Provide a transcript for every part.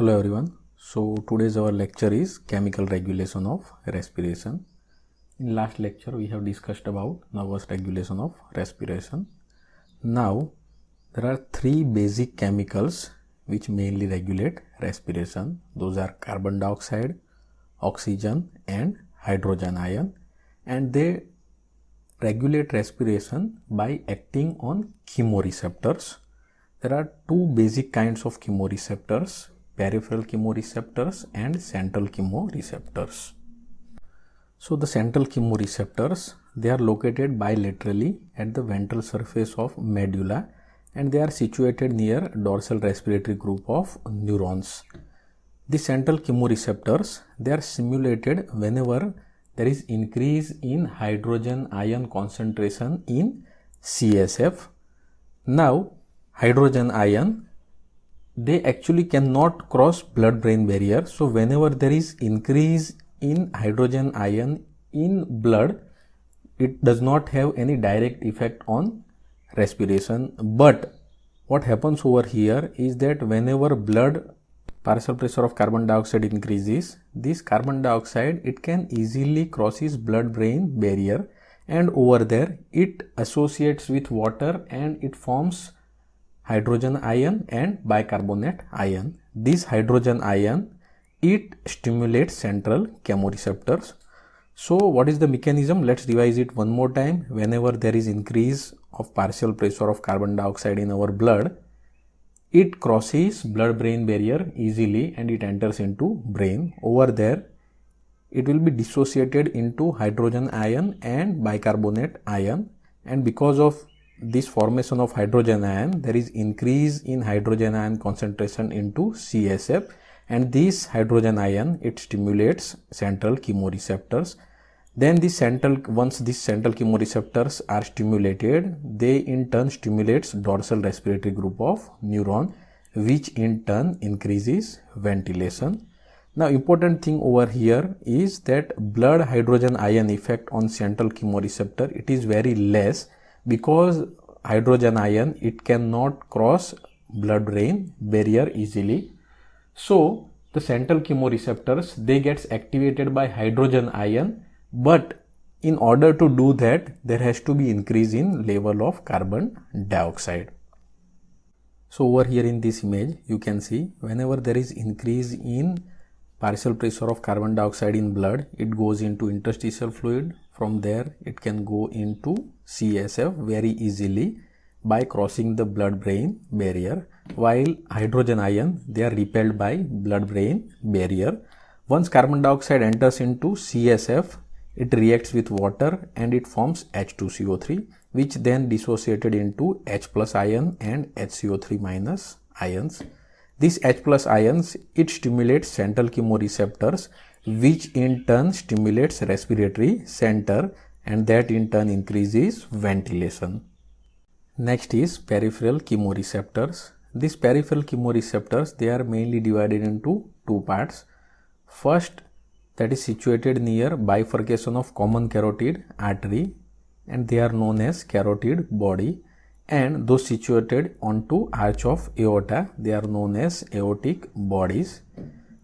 Hello everyone. So today's our lecture is chemical regulation of respiration. In last lecture we have discussed about nervous regulation of respiration. Now there are three basic chemicals which mainly regulate respiration. Those are carbon dioxide, oxygen and hydrogen ion, and they regulate respiration by acting on chemoreceptors. There are two basic kinds of chemoreceptors: peripheral chemoreceptors and central chemoreceptors. So the central chemoreceptors, they are located bilaterally at the ventral surface of medulla, and they are situated near dorsal respiratory group of neurons. The central chemoreceptors, they are stimulated whenever there is increase in hydrogen ion concentration in CSF. Now hydrogen ion, they actually cannot cross blood-brain barrier. So whenever there is increase in hydrogen ion in blood, it does not have any direct effect on respiration. But what happens over here is that whenever blood partial pressure of carbon dioxide increases, this carbon dioxide, it can easily crosses blood-brain barrier, and over there it associates with water and it forms hydrogen ion and bicarbonate ion. This hydrogen ion, it stimulates central chemoreceptors. So what is the mechanism? Let's revise it one more time. Whenever there is increase of partial pressure of carbon dioxide in our blood, it crosses blood-brain barrier easily and it enters into brain. Over there it will be dissociated into hydrogen ion and bicarbonate ion, and because of this formation of hydrogen ion, there is increase in hydrogen ion concentration into CSF, and this hydrogen ion, it stimulates central chemoreceptors. Then once these central chemoreceptors are stimulated, they in turn stimulates dorsal respiratory group of neuron, which in turn increases ventilation. Now important thing over here is that blood hydrogen ion effect on central chemoreceptor, it is very less, because hydrogen ion, it cannot cross blood-brain barrier easily. So the central chemoreceptors, they gets activated by hydrogen ion, but in order to do that, there has to be increase in level of carbon dioxide. So over here in this image, you can see whenever there is increase in partial pressure of carbon dioxide in blood, it goes into interstitial fluid. From there it can go into CSF very easily by crossing the blood-brain barrier, while hydrogen ion, they are repelled by blood-brain barrier. Once carbon dioxide enters into CSF, it reacts with water and it forms H2CO3, which then dissociated into H plus ion and HCO3 minus ions. These H plus ions, it stimulates central chemoreceptors, which in turn stimulates respiratory center, and that in turn increases ventilation. Next is peripheral chemoreceptors. These peripheral chemoreceptors, they are mainly divided into two parts. First, that is situated near bifurcation of common carotid artery, and they are known as carotid body, and those situated onto arch of aorta, they are known as aortic bodies.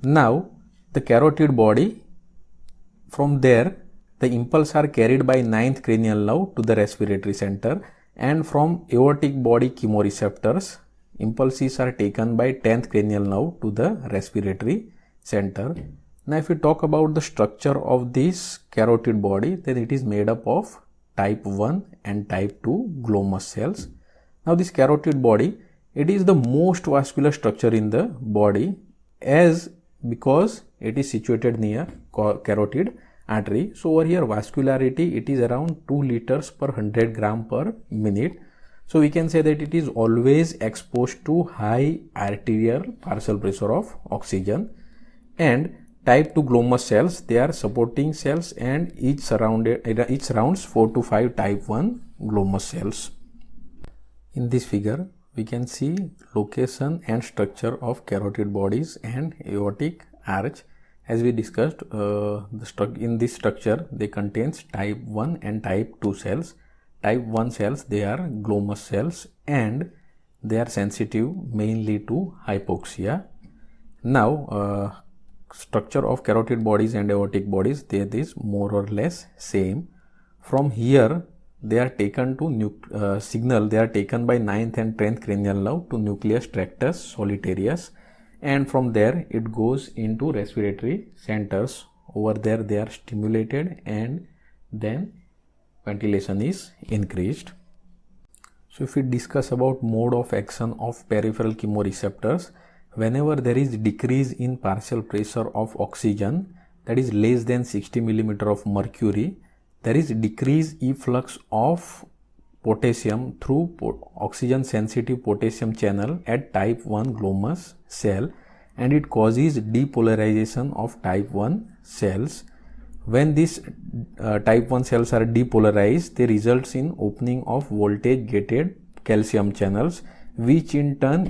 Now the carotid body, from there the impulse are carried by 9th cranial nerve to the respiratory center, and from aortic body chemoreceptors, impulses are taken by 10th cranial nerve to the respiratory center. Now if we talk about the structure of this carotid body, then it is made up of type 1 and type 2 glomus cells. Now this carotid body, it is the most vascular structure in the body, because it is situated near carotid artery. So over here vascularity, it is around 2 liters per 100 gram per minute. So we can say that it is always exposed to high arterial partial pressure of oxygen. And type 2 glomus cells, they are supporting cells, and each surrounds 4 to 5 type 1 glomus cells. In this figure, we can see location and structure of carotid bodies and aortic arch. As we discussed, in this structure, they contains type 1 and type 2 cells. Type 1 cells, they are glomus cells, and they are sensitive mainly to hypoxia. Now structure of carotid bodies and aortic bodies, that is more or less same. From here they are taken to signal, they are taken by 9th and 10th cranial nerve to nucleus tractus solitarius, and from there it goes into respiratory centers. Over there they are stimulated and then ventilation is increased. So if we discuss about mode of action of peripheral chemoreceptors, whenever there is decrease in partial pressure of oxygen, that is less than 60 millimeter of mercury, there is decrease efflux of potassium through oxygen sensitive potassium channel at type 1 glomus cell, and it causes depolarization of type 1 cells. When these type 1 cells are depolarized, they results in opening of voltage gated calcium channels, which in turn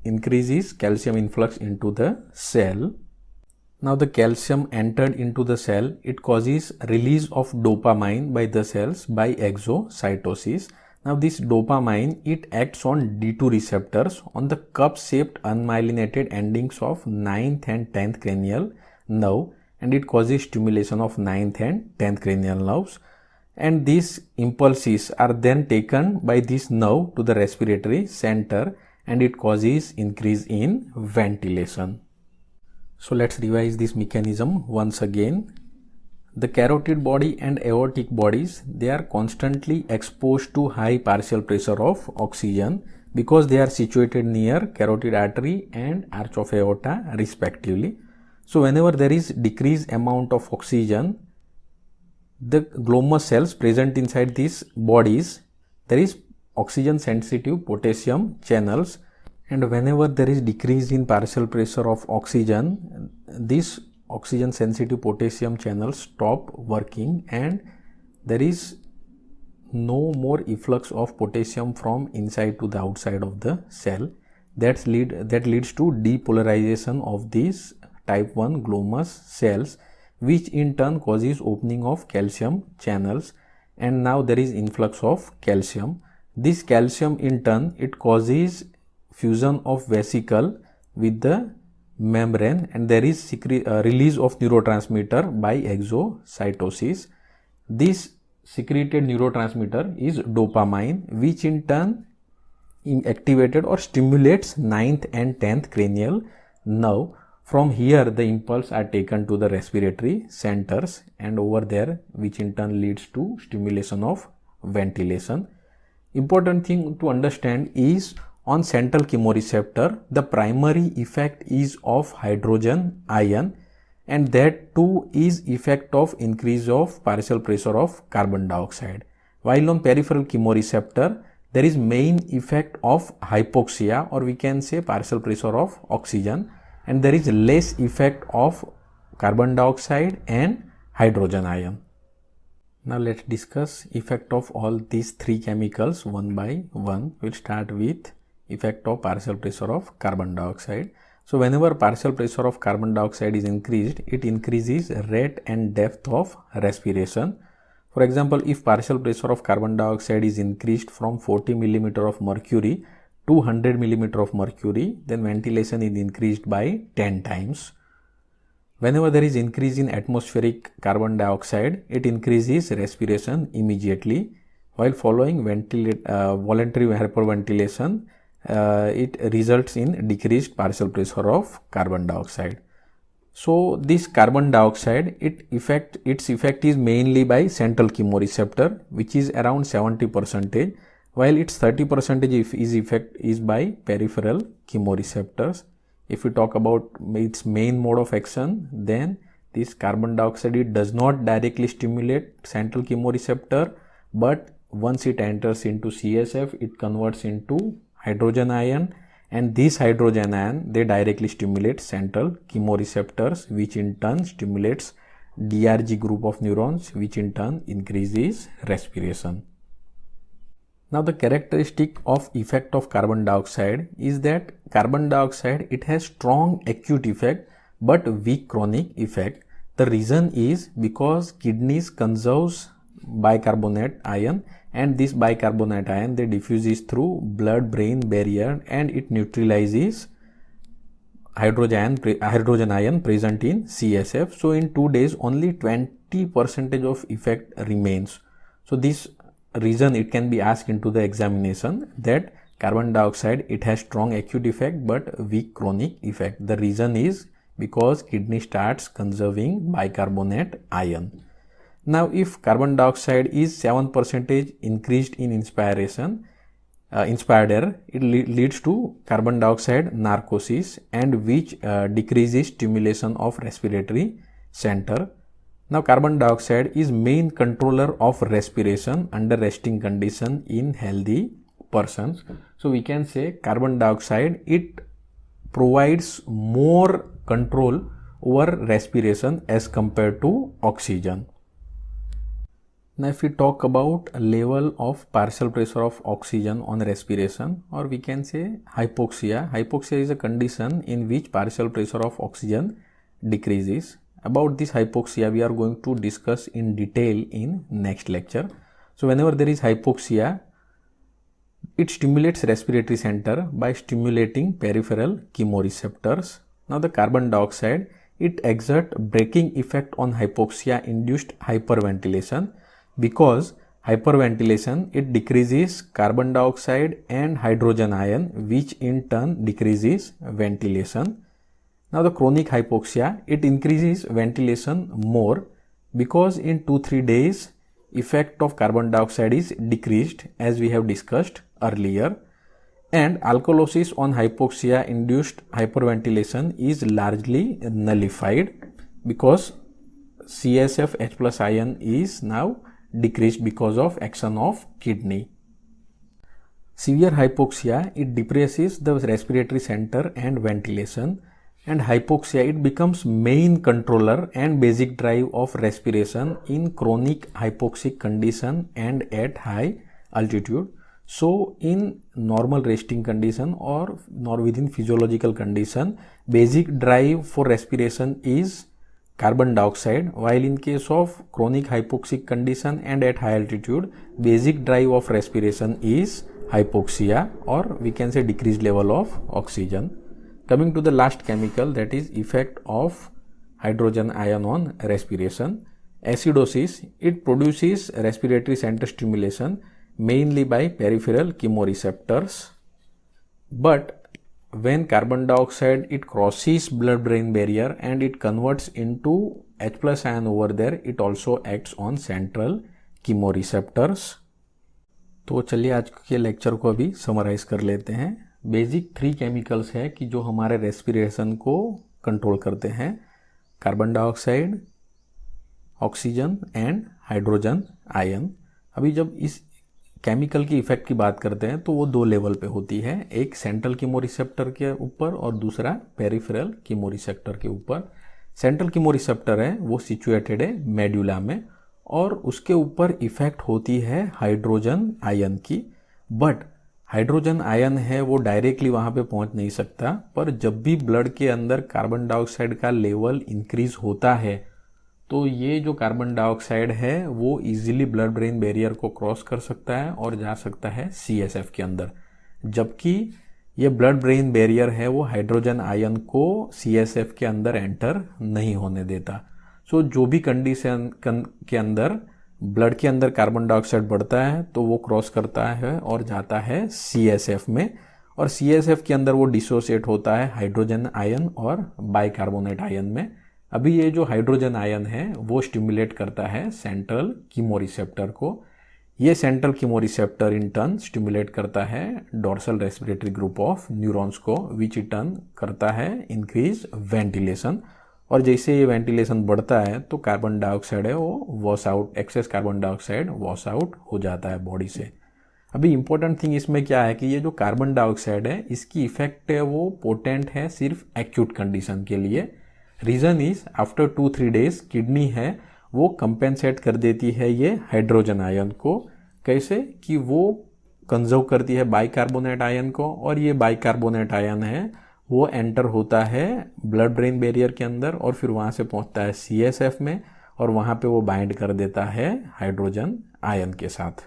increases calcium influx into the cell. Now the calcium entered into the cell, it causes release of dopamine by the cells by exocytosis. Now this dopamine, it acts on D2 receptors on the cup-shaped unmyelinated endings of 9th and 10th cranial nerve, and it causes stimulation of 9th and 10th cranial nerves, and these impulses are then taken by this nerve to the respiratory center, and it causes increase in ventilation. So let's revise this mechanism once again. The carotid body and aortic bodies, they are constantly exposed to high partial pressure of oxygen because they are situated near carotid artery and arch of aorta respectively. So whenever there is decreased amount of oxygen, the glomus cells present inside these bodies, there is oxygen sensitive potassium channels, and whenever there is decrease in partial pressure of oxygen, these oxygen sensitive potassium channels stop working and there is no more efflux of potassium from inside to the outside of the cell. That leads to depolarization of these type 1 glomus cells, which in turn causes opening of calcium channels, and now there is influx of calcium. This calcium in turn, it causes fusion of vesicle with the membrane, and there is release of neurotransmitter by exocytosis. This secreted neurotransmitter is dopamine, which in turn activated or stimulates 9th and 10th cranial nerve. From here the impulse are taken to the respiratory centers, and over there which in turn leads to stimulation of ventilation. Important thing to understand is on central chemoreceptor, the primary effect is of hydrogen ion, and that too is effect of increase of partial pressure of carbon dioxide. While on peripheral chemoreceptor, there is main effect of hypoxia, or we can say partial pressure of oxygen, and there is less effect of carbon dioxide and hydrogen ion. Now let's discuss effect of all these three chemicals one by one. We'll start with effect of partial pressure of carbon dioxide. So whenever partial pressure of carbon dioxide is increased, it increases rate and depth of respiration. For example, if partial pressure of carbon dioxide is increased from 40 millimeter of mercury to 100 millimeter of mercury, then ventilation is increased by 10 times. Whenever there is increase in atmospheric carbon dioxide, it increases respiration immediately, while following voluntary hyperventilation, it results in decreased partial pressure of carbon dioxide. So this carbon dioxide, its effect is mainly by central chemoreceptor, which is around 70%, while its 30% effect is by peripheral chemoreceptors. If we talk about its main mode of action, then this carbon dioxide, it does not directly stimulate central chemoreceptor, but once it enters into CSF, it converts into hydrogen ion, and this hydrogen ion, they directly stimulate central chemoreceptors, which in turn stimulates DRG group of neurons, which in turn increases respiration. Now the characteristic of effect of carbon dioxide is that carbon dioxide, it has strong acute effect but weak chronic effect. The reason is because kidneys conserves bicarbonate ion, and this bicarbonate ion, they diffuses through blood-brain barrier and it neutralizes hydrogen ion present in CSF. So in 2 days only 20% of effect remains. So this reason it can be asked into the examination that carbon dioxide, it has strong acute effect but weak chronic effect. The reason is because kidney starts conserving bicarbonate ion. Now if carbon dioxide is 7% increased in inspired air, it leads to carbon dioxide narcosis, and which decreases stimulation of respiratory center. Now carbon dioxide is main controller of respiration under resting condition in healthy persons. So we can say carbon dioxide, it provides more control over respiration as compared to oxygen. Now if we talk about level of partial pressure of oxygen on respiration, or we can say hypoxia. Hypoxia is a condition in which partial pressure of oxygen decreases. About this hypoxia we are going to discuss in detail in next lecture. So whenever there is hypoxia, it stimulates respiratory center by stimulating peripheral chemoreceptors. Now the carbon dioxide, it exerts braking effect on hypoxia induced hyperventilation, because hyperventilation, it decreases carbon dioxide and hydrogen ion, which in turn decreases ventilation. Now the chronic hypoxia, it increases ventilation more, because in 2-3 days effect of carbon dioxide is decreased, as we have discussed earlier, and alkalosis on hypoxia induced hyperventilation is largely nullified, because CSF H+ ion is now decreased because of action of kidney. Severe hypoxia, it depresses the respiratory center and ventilation, and hypoxia, it becomes main controller and basic drive of respiration in chronic hypoxic condition and at high altitude. So in normal resting condition or within physiological condition, basic drive for respiration is carbon dioxide, while in case of chronic hypoxic condition and at high altitude, basic drive of respiration is hypoxia, or we can say decreased level of oxygen. Coming to the last chemical, that is effect of hydrogen ion on respiration. Acidosis, it produces respiratory center stimulation mainly by peripheral chemoreceptors, but when carbon dioxide, it crosses blood-brain barrier and it converts into H+ ion over there, it also acts on central chemoreceptors. तो चलिए आज के lecture को अभी summarise कर लेते हैं. Basic 3 chemicals है कि जो हमारे रेस्पिरेशन को कंट्रोल करते हैं: carbon dioxide, oxygen and hydrogen ion. अभी जब इस केमिकल की इफेक्ट की बात करते हैं तो वो 2 लेवल पे होती है, एक सेंट्रल कीमोरिसेप्टर के ऊपर और दूसरा पेरिफेरल कीमोरिसेप्टर के ऊपर. सेंट्रल कीमोरिसेप्टर है वो सिचुएटेड है मेडुला में, और उसके ऊपर इफेक्ट होती है हाइड्रोजन आयन की. बट हाइड्रोजन आयन है वो डायरेक्टली वहाँ पे पहुँच नहीं सकता, पर जब भी ब्लड के अंदर कार्बन डाइऑक्साइड का लेवल इंक्रीज होता है तो ये जो कार्बन डाइऑक्साइड है वो इजीली ब्लड ब्रेन बैरियर को क्रॉस कर सकता है और जा सकता है CSF के अंदर, जबकि ये ब्लड ब्रेन बैरियर है वो हाइड्रोजन आयन को CSF के अंदर एंटर नहीं होने देता. सो जो भी कंडीशन के अंदर ब्लड के अंदर कार्बन डाइऑक्साइड बढ़ता है तो वो क्रॉस करता है और जाता है CSF में, और CSF के अंदर वो डिसोसिएट होता है हाइड्रोजन आयन और बाइकार्बोनेट आयन में. अभी ये जो हाइड्रोजन आयन है वो स्टिमुलेट करता है सेंट्रल कीमोरिसेप्टर को. ये central chemoreceptor in turn stimulate करता है dorsal respiratory group of neurons को, विच इन टर्न करता है इंक्रीज वेंटिलेशन. और जैसे ये वेंटिलेशन बढ़ता है तो कार्बन डाइऑक्साइड है वो wash out, excess carbon dioxide wash out हो जाता है बॉडी से. अभी इंपॉर्टेंट थिंग इसमें क्या है कि ये जो कार्बन डाइऑक्साइड है इसकी इफेक्ट है वो पोटेंट है सिर्फ एक्यूट कंडीशन के लिए. Reason is after 2-3 days kidney है वो कंपेंसेट कर देती है ये हाइड्रोजन आयन को. कैसे कि वो कंजर्व करती है बाइकार्बोनेट आयन को, और ये बाइकार्बोनेट आयन है वो एंटर होता है ब्लड ब्रेन बैरियर के अंदर और फिर वहाँ से पहुँचता है CSF में, और वहाँ पे वो बाइंड कर देता है हाइड्रोजन आयन के साथ.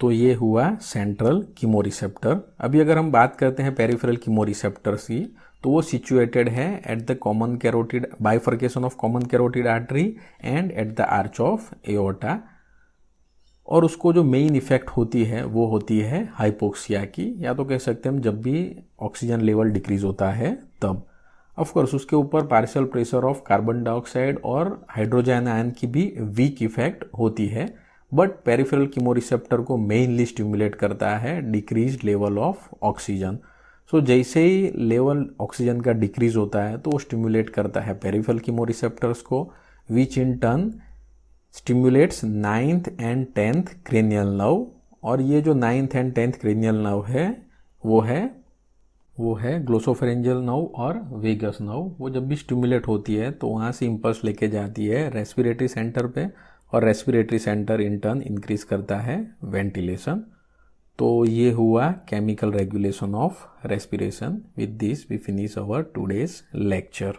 तो ये हुआ सेंट्रल कीमोरिसेप्टर। अभी अगर हम बात करते हैं पेरिफेरल कीमोरिसेप्टर्स की, तो वो सिचुएटेड है at the common carotid bifurcation of common carotid artery and at the arch of aorta. और उसको जो मेन इफेक्ट होती है वो होती है हाइपोक्सिया की, या तो कह सकते हैं हम जब भी ऑक्सीजन लेवल डिक्रीज होता है तब। ऑफ कोर्स उसके ऊपर partial pressure of carbon dioxide और हाइड्रोजन आयन की भी वीक इफेक्ट होती है, बट पेरिफेरल कीमोरिसेप्टर को मेनली स्टिमुलेट करता है डिक्रीज लेवल ऑफ ऑक्सीजन। सो जैसे ही लेवल ऑक्सीजन का डिक्रीज होता है तो वो स्टिमुलेट करता है पेरिफेरल कीमोरिसेप्टर्स को, which in turn stimulates 9th and 10th cranial nerve. और ये जो 9th and 10th cranial nerve है वो है ग्लोसोफेरेंजियल नर्व और वेगस नर्व। वो जब भी स्टिमुलेट होती है तो वहाँ से इंपल्स लेके जाती है रेस्पिरेटरी सेंटर पे, और respiratory centre in turn increase करता है वेंटिलेशन। तो ये हुआ chemical regulation of respiration. With this we finish our today's lecture.